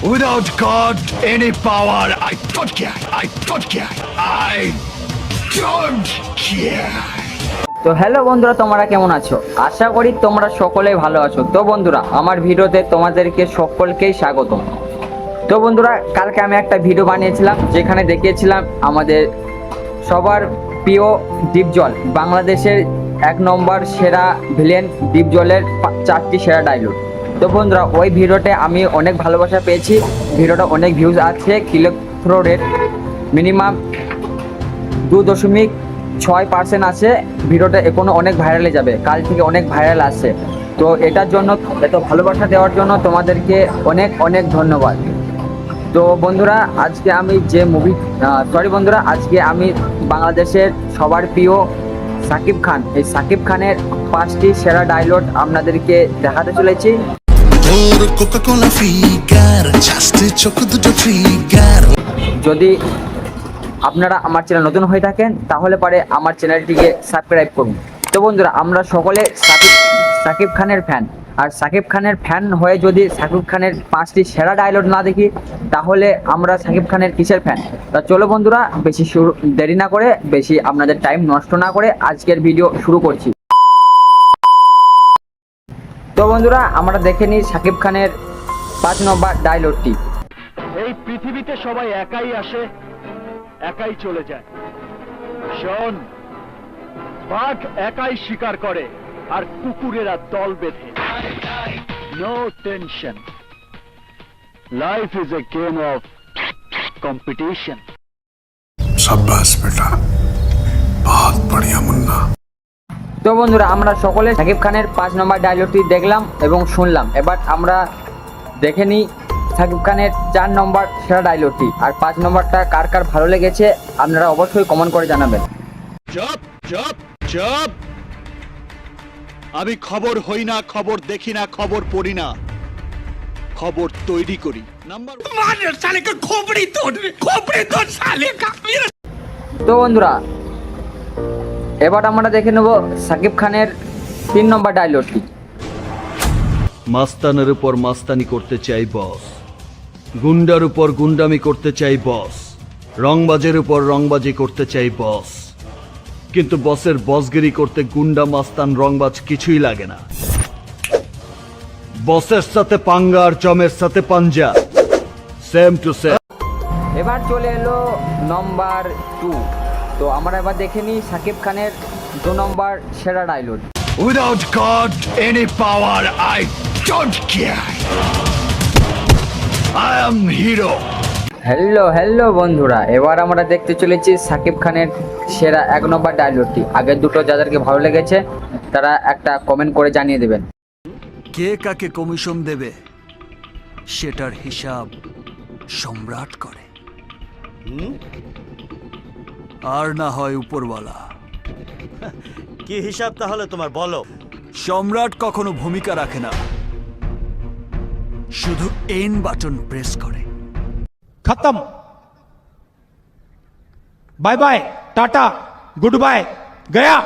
Without God, any power, I don't care. I don't care. I don't care. তো hello বন্ধুরা, তোমরা কেমন আছো? আশা করি তোমরা সকলেই ভালো আছো। তো বন্ধুরা, আমার ভিডিওতে তোমাদেরকে সকলকেই স্বাগত। তো বন্ধুরা, কালকে আমি একটা ভিডিও বানিয়েছিলাম যেখানে দেখিয়েছিলাম আমাদের সবার প্রিয় ডিপজল, বাংলাদেশের 1 নম্বর সেরা ভিলেন ডিপজলের 4টি সেরা ডায়লগ। তো বন্ধুরা, ওই ভিডিওতে আমি অনেক ভালোবাসা পেয়েছি। ভিডিওটা অনেক ভিউজ আছে, ক্লিক থ্রো রেট মিনিমাম 2.6% আছে। ভিডিওটা এখনো অনেক ভাইরালে যাবে, কাল থেকে অনেক ভাইরাল আসছে। তো এটার জন্য, এত ভালোবাসা দেওয়ার জন্য তোমাদেরকে অনেক অনেক ধন্যবাদ। তো বন্ধুরা, আজকে আমি বাংলাদেশের সবার প্রিয় সাকিব খান, এই সাকিব খানের 5টি সেরা ডায়লগ আপনাদেরকে দেখাতে চলেছি। যদি আপনারা আমার চ্যানেল নতুন হয়ে থাকেন তাহলে পারে আমার চ্যানেলটিকে সাবস্ক্রাইব করুন। তো বন্ধুরা, আমরা সকলে সাকিব খানের ফ্যান, আর সাকিব খানের ফ্যান হয়ে যদি সাকিব খানের 5টি সেরা ডায়লগ না দেখি তাহলে আমরা সাকিব খানের কিসের ফ্যান? তা চলো বন্ধুরা, বেশি দেরি না করে, বেশি আপনাদের টাইম নষ্ট না করে আজকের ভিডিও শুরু করছি। তো বন্ধুরা, আমরা দেখে নিই সাকিব খানের 5 নম্বর ডায়লগটি। এই পৃথিবীতে সবাই একাই আসে, একাই চলে যায়। শোন, বাঘ একাই শিকার করে আর কুকুরেরা দল বেঁধে। No tension, life is a game of competition. शाबाश बेटा, बहुत बढ़िया मुन्ना। তো বন্ধুরা, আমরা সকলে সাকিব খানের 5 নম্বর ডায়লগটি দেখলাম এবং শুনলাম। এবার আমরা দেখে নিই সাকিব খানের 4 নম্বর সেরা ডায়লগটি। আর 5 নম্বরটা কার কার ভালো লেগেছে আপনারা অবশ্যই কমেন্ট করে জানাবেন। চুপ চুপ চুপ, আমি খবর হই না, খবর দেখি না, খবর পড়ি না, খবর তৈরি করি। নাম্বার তো বন্ধুরা, এবার আমরা দেখে নেব সাকিব খানের 3 নম্বর ডায়লগটি। মাস্তানের উপর মাস্তানি করতে চাই বস, গুন্ডার উপর গুন্ডামি করতে চাই বস, রংবাজের উপর রংবাজি করতে চাই বস, কিন্তু বসের বসগিরি করতে গুন্ডা মাস্তান রংবাজ কিছুই লাগে না। বসের সাথে পাঙ্গা আর জমের সাথে পাঞ্জা, সেম টু সেম। এবার চলে এলো নম্বর 2। তো আমরা এবার দেখে নিই সাকিব খানের 2 নম্বর সেরা dialogue. Without God, any power, I don't care. I am hero. Hello বন্ধুরা, এবার আমরা দেখতে চলেছি সাকিব খানের সেরা 1 নম্বর ডায়লগটি। আগের দুটো যাদেরকে ভালো লেগেছে তারা একটা কমেন্ট করে জানিয়ে দেবেন। কে কাকে কমিশন দেবে সেটার হিসাব সম্রাট করে, আর না হয় উপরওয়ালা। কি হিসাব তাহলে তোমার, বলো। সম্রাট কখনো ভূমিকা রাখে না, শুধু এন বাটন প্রেস করে। खत्म, bye bye, tata, goodbye, गया।